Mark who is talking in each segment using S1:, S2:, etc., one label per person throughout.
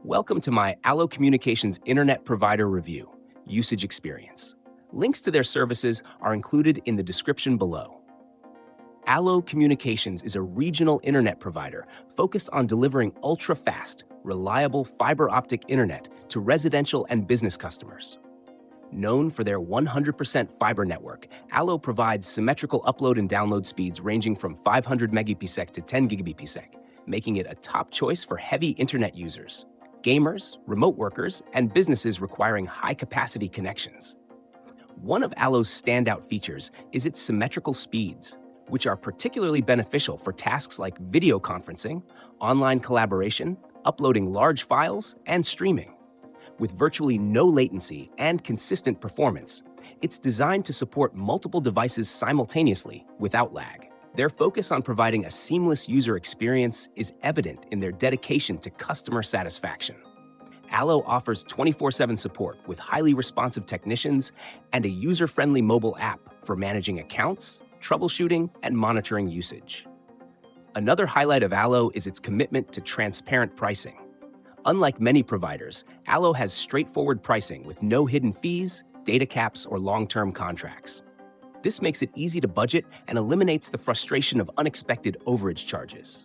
S1: Welcome to my ALLO Communications Internet Provider Review, Usage Experience. Links to their services are included in the description below. ALLO Communications is a regional internet provider focused on delivering ultra-fast, reliable fiber optic internet to residential and business customers. Known for their 100% fiber network, ALLO provides symmetrical upload and download speeds ranging from 500 Mbps to 10 Gbps, making it a top choice for heavy internet users, gamers, remote workers, and businesses requiring high-capacity connections. One of ALLO's standout features is its symmetrical speeds, which are particularly beneficial for tasks like video conferencing, online collaboration, uploading large files, and streaming. With virtually no latency and consistent performance, it's designed to support multiple devices simultaneously without lag. Their focus on providing a seamless user experience is evident in their dedication to customer satisfaction. ALLO offers 24/7 support with highly responsive technicians and a user-friendly mobile app for managing accounts, troubleshooting, and monitoring usage. Another highlight of ALLO is its commitment to transparent pricing. Unlike many providers, ALLO has straightforward pricing with no hidden fees, data caps, or long-term contracts. This makes it easy to budget and eliminates the frustration of unexpected overage charges.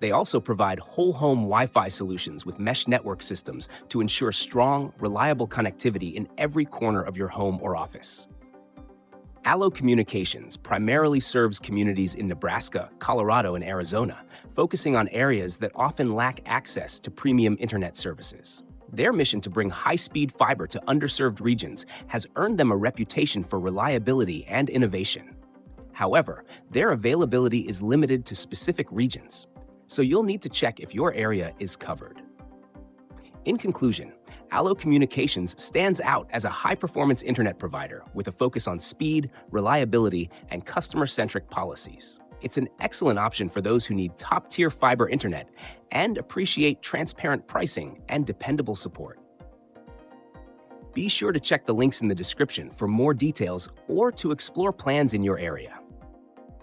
S1: They also provide whole-home Wi-Fi solutions with mesh network systems to ensure strong, reliable connectivity in every corner of your home or office. ALLO Communications primarily serves communities in Nebraska, Colorado, and Arizona, focusing on areas that often lack access to premium internet services. Their mission to bring high-speed fiber to underserved regions has earned them a reputation for reliability and innovation. However, their availability is limited to specific regions, so you'll need to check if your area is covered. In conclusion, ALLO Communications stands out as a high-performance internet provider with a focus on speed, reliability, and customer-centric policies. It's an excellent option for those who need top-tier fiber internet and appreciate transparent pricing and dependable support. Be sure to check the links in the description for more details or to explore plans in your area.